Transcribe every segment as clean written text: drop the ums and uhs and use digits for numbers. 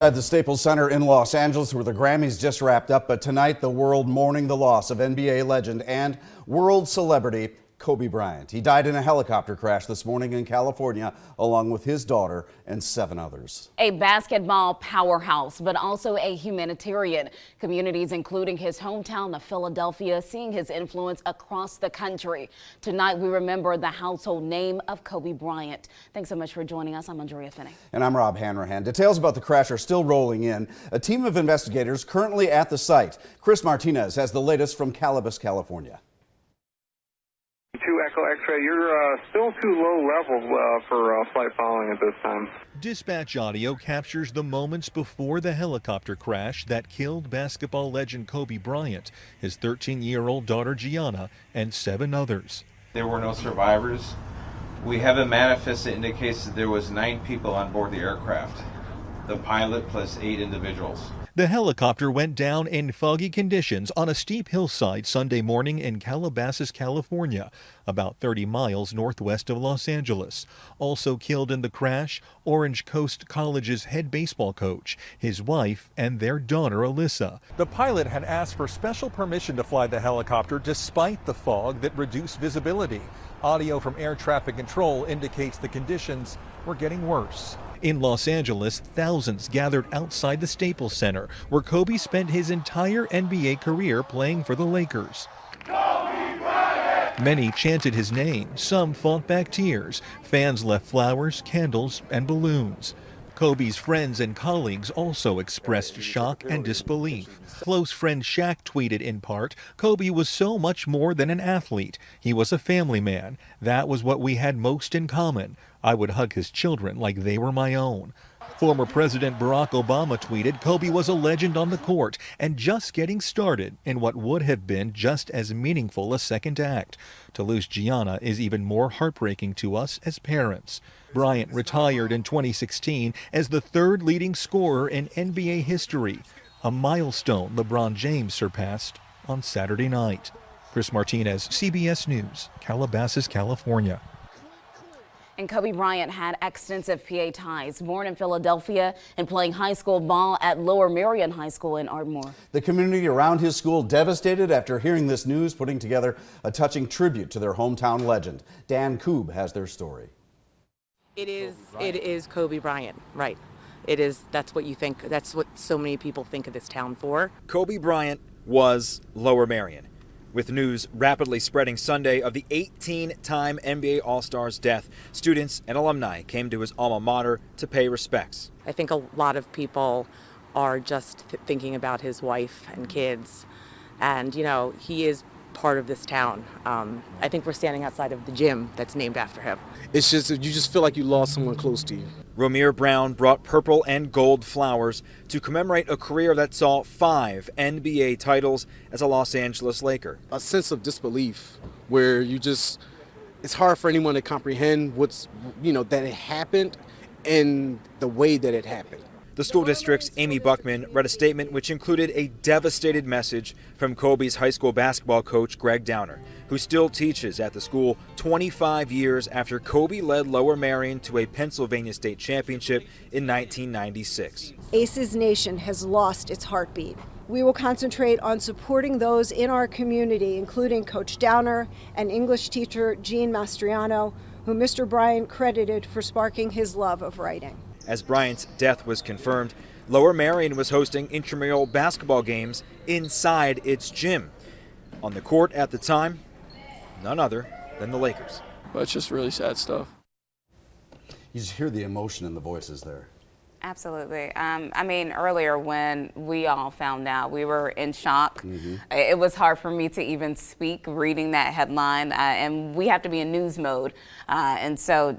At the Staples Center in Los Angeles, where the Grammys just wrapped up, but tonight the world mourning the loss of NBA legend and world celebrity Kobe Bryant. He died in a helicopter crash this morning in California, along with his daughter and 7 others. A basketball powerhouse, but also a humanitarian. Communities, including his hometown of Philadelphia, seeing his influence across the country. Tonight, we remember the household name of Kobe Bryant. Thanks so much for joining us. I'm Andrea Finney. And I'm Rob Hanrahan. Details about the crash are still rolling in. A team of investigators currently at the site. Chris Martinez has the latest from Calabas, California. 2 Echo X-ray, you're still too low level for flight following at this time. Dispatch audio captures the moments before the helicopter crash that killed basketball legend Kobe Bryant, his 13-year-old daughter Gianna, and 7 others. There were no survivors. We have a manifest that indicates that there was 9 people on board the aircraft, the pilot plus 8 individuals. The helicopter went down in foggy conditions on a steep hillside Sunday morning in Calabasas, California, about 30 miles northwest of Los Angeles. Also killed in the crash, Orange Coast College's head baseball coach, his wife, and their daughter, Alyssa. The pilot had asked for special permission to fly the helicopter despite the fog that reduced visibility. Audio from air traffic control indicates the conditions were getting worse. In Los Angeles, thousands gathered outside the Staples Center, where Kobe spent his entire NBA career playing for the Lakers. Kobe Bryant! Many chanted his name, some fought back tears. Fans left flowers, candles, and balloons. Kobe's friends and colleagues also expressed shock and disbelief. Close friend Shaq tweeted in part, "Kobe was so much more than an athlete. He was a family man. That was what we had most in common. I would hug his children like they were my own." Former President Barack Obama tweeted Kobe was a legend on the court and just getting started in what would have been just as meaningful a second act. To lose Gianna is even more heartbreaking to us as parents. Bryant retired in 2016 as the 3rd leading scorer in NBA history, a milestone LeBron James surpassed on Saturday night. Chris Martinez, CBS News, Calabasas, California. And Kobe Bryant had extensive PA ties, born in Philadelphia and playing high school ball at Lower Merion High School in Ardmore. The community around his school devastated after hearing this news, putting together a touching tribute to their hometown legend. Dan Koob has their story. It is Kobe Bryant, right. That's what you think, that's what so many people think of this town for. Kobe Bryant was Lower Merion, with news rapidly spreading Sunday of the 18-time NBA All-Star's death. Students and alumni came to his alma mater to pay respects. I think a lot of people are just thinking about his wife and kids, and he is part of this town. I think we're standing outside of the gym that's named after him. It's just, you just feel like you lost someone close to you. Romere Brown brought purple and gold flowers to commemorate a career that saw 5 NBA titles as a Los Angeles Laker. A sense of disbelief where it's hard for anyone to comprehend that it happened and the way that it happened. The school district's Amy Buckman read a statement which included a devastated message from Kobe's high school basketball coach, Greg Downer, who still teaches at the school 25 years after Kobe led Lower Merion to a Pennsylvania state championship in 1996. Aces Nation has lost its heartbeat. We will concentrate on supporting those in our community, including Coach Downer and English teacher Gene Mastriano, who Mr. Bryant credited for sparking his love of writing. As Bryant's death was confirmed, Lower Merion was hosting intramural basketball games inside its gym. On the court at the time, none other than the Lakers. But it's just really sad stuff. You just hear the emotion in the voices there. Absolutely. Earlier when we all found out, we were in shock. It was hard for me to even speak reading that headline, and we have to be in news mode. And so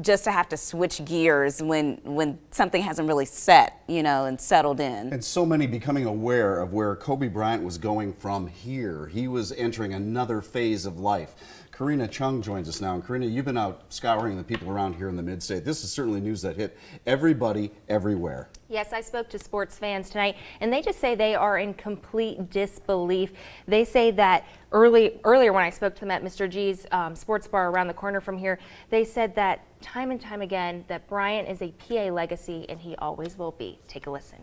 just to have to switch gears when something hasn't really set, and settled in. And so many becoming aware of where Kobe Bryant was going from here. He was entering another phase of life. Karina Chung joins us now. And Karina, you've been out scouring the people around here in the mid-state. This is certainly news that hit everybody everywhere. Yes, I spoke to sports fans tonight, and they just say they are in complete disbelief. They say that earlier when I spoke to them at Mr. G's sports bar around the corner from here, they said that time and time again that Bryant is a PA legacy, and he always will be. Take a listen.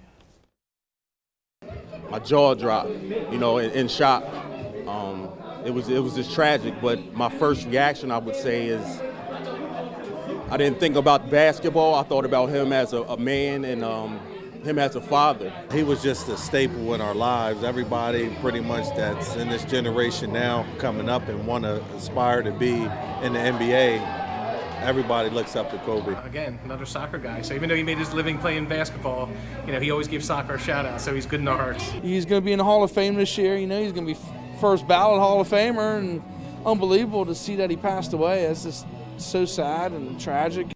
My jaw dropped, in shock. It was just tragic, but my first reaction, I would say, is I didn't think about basketball. I thought about him as a man and him as a father. He was just a staple in our lives. Everybody pretty much that's in this generation now coming up and want to aspire to be in the NBA, everybody looks up to Kobe. Again, another soccer guy. So even though he made his living playing basketball, he always gives soccer a shout out. So he's good in our hearts. He's going to be in the Hall of Fame this year. He's going to be first ballot Hall of Famer, and unbelievable to see that he passed away. It's just so sad and tragic.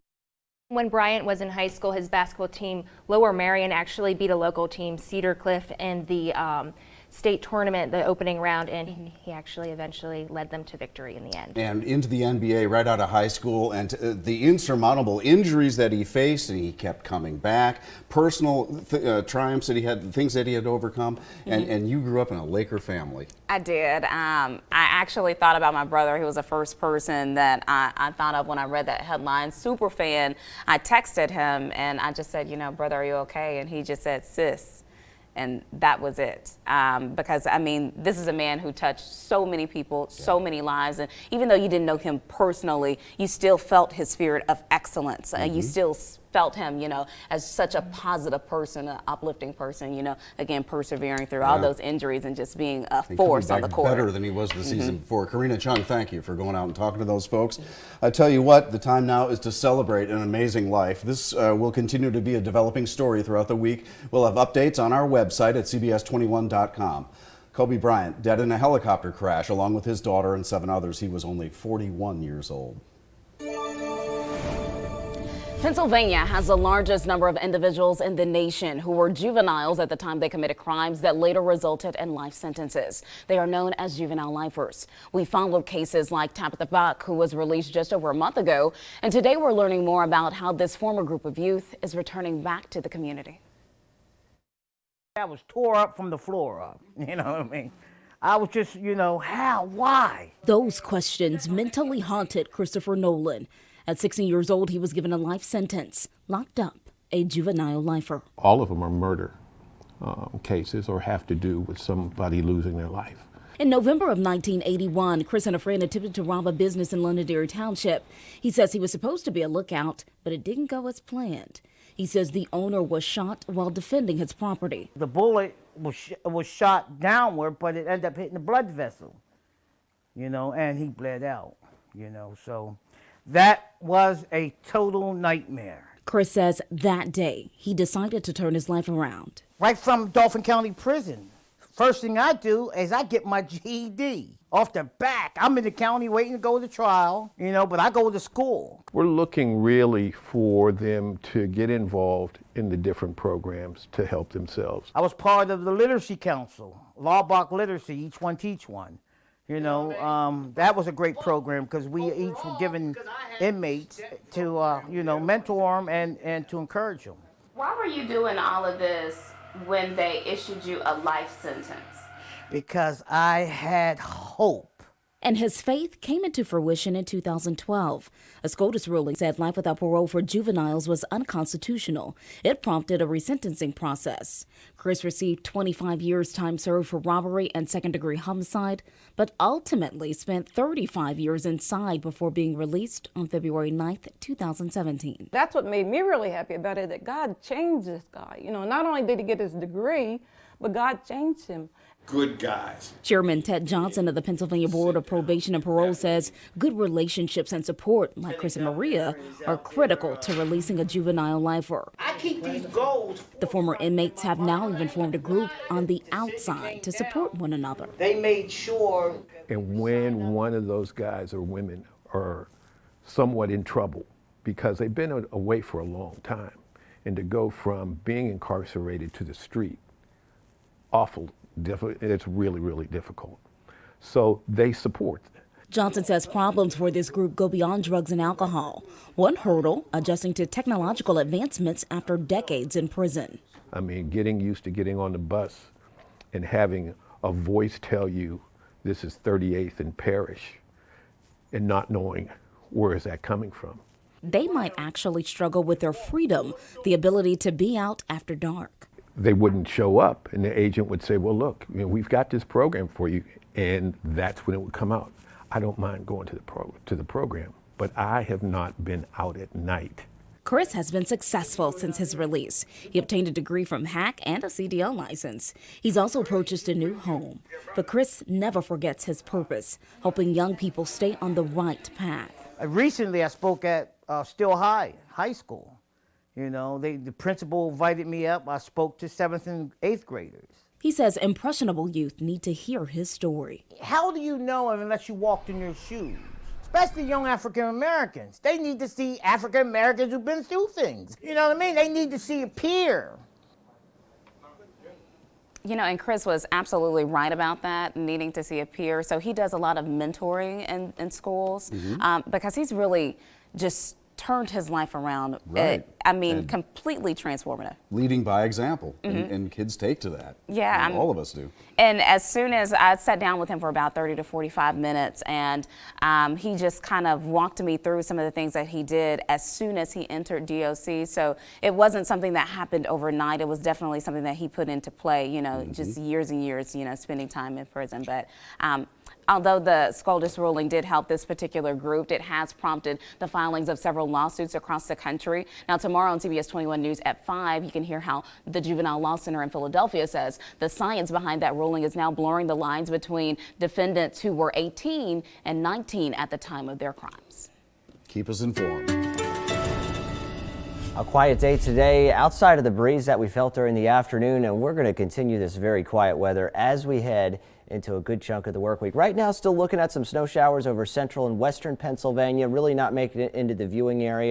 When Bryant was in high school, his basketball team, Lower Marion, actually beat a local team, Cedar Cliff, in the state tournament, the opening round, and he actually eventually led them to victory in the end. And into the NBA right out of high school, and the insurmountable injuries that he faced, and he kept coming back, personal triumphs that he had, things that he had overcome, and you grew up in a Laker family. I did. I actually thought about my brother. He was the first person that I thought of when I read that headline. Super fan. I texted him and I just said, brother, are you okay? And he just said, sis. And that was it. Because, this is a man who touched so many people, so many lives. And even though you didn't know him personally, you still felt his spirit of excellence. You still felt him, as such a positive person, an uplifting person, again, persevering through all those injuries and just being a force on the court. Better than he was the season before. Karina Chung, thank you for going out and talking to those folks. I tell you what, the time now is to celebrate an amazing life. This will continue to be a developing story throughout the week. We'll have updates on our website at CBS21.com. Kobe Bryant, dead in a helicopter crash, along with his daughter and 7 others. He was only 41 years old. Pennsylvania has the largest number of individuals in the nation who were juveniles at the time they committed crimes that later resulted in life sentences. They are known as juvenile lifers. We followed cases like Tabitha Buck, who was released just over a month ago. And today we're learning more about how this former group of youth is returning back to the community. I was tore up from the floor up, I was just, how, why? Those questions mentally haunted Christopher Nolan. At 16 years old, he was given a life sentence, locked up, a juvenile lifer. All of them are murder cases or have to do with somebody losing their life. In November of 1981, Chris and a friend attempted to rob a business in Londonderry Township. He says he was supposed to be a lookout, but it didn't go as planned. He says the owner was shot while defending his property. The bullet was shot downward, but it ended up hitting the blood vessel, and he bled out, so that was a total nightmare. Chris says that day he decided to turn his life around. Right from Dauphin County Prison. First thing I do is I get my GED. Off the back, I'm in the county waiting to go to trial, but I go to school. We're looking really for them to get involved in the different programs to help themselves. I was part of the Literacy Council, Laubach Literacy, Each One Teach One. That was a great program because we each were given inmates to, mentor them and to encourage them. Why were you doing all of this when they issued you a life sentence? Because I had hope. And his faith came into fruition in 2012. A SCOTUS ruling said life without parole for juveniles was unconstitutional. It prompted a resentencing process. Chris received 25 years time served for robbery and second-degree homicide, but ultimately spent 35 years inside before being released on February 9th, 2017. That's what made me really happy about it, that God changed this guy. Not only did he get his degree, but God changed him. Good guys. Chairman Ted Johnson of the Pennsylvania Board of Probation and Parole says good relationships and support, like Chris and Maria, are critical to releasing a juvenile lifer. I keep these goals. The former inmates have now even formed a group on the outside to support one another. They made sure. And when one of those guys or women are somewhat in trouble because they've been away for a long time, and to go from being incarcerated to the street, it's really, really difficult. So they support. Johnson says problems for this group go beyond drugs and alcohol. One hurdle, adjusting to technological advancements after decades in prison. I mean, getting used to getting on the bus and having a voice tell you this is 38th and Parrish and not knowing where is that coming from. They might actually struggle with their freedom, the ability to be out after dark. They wouldn't show up, and the agent would say, well, look, we've got this program for you, and that's when it would come out. I don't mind going to the program, but I have not been out at night. Chris has been successful since his release. He obtained a degree from HAC and a CDL license. He's also purchased a new home. But Chris never forgets his purpose, helping young people stay on the right path. Recently, I spoke at Still High School. The principal invited me up. I spoke to 7th and 8th graders. He says impressionable youth need to hear his story. How do you know unless you walked in their shoes? Especially young African Americans. They need to see African Americans who've been through things. You know what I mean? They need to see a peer. And Chris was absolutely right about that, needing to see a peer. So he does a lot of mentoring in schools because he's really just turned his life around. Right. Completely transformative. Leading by example, and kids take to that. Yeah. All of us do. And as soon as I sat down with him for about 30 to 45 minutes, and he just kind of walked me through some of the things that he did as soon as he entered DOC. So it wasn't something that happened overnight. It was definitely something that he put into play, just years and years, spending time in prison. But although the SCOTUS ruling did help this particular group, it has prompted the filings of several lawsuits across the country. Now, tomorrow on CBS 21 News at 5, you can hear how the Juvenile Law Center in Philadelphia says the science behind that ruling is now blurring the lines between defendants who were 18 and 19 at the time of their crimes. Keep us informed. A quiet day today outside of the breeze that we felt during the afternoon, and we're going to continue this very quiet weather as we head into a good chunk of the work week. Right now, still looking at some snow showers over central and western Pennsylvania, really not making it into the viewing area.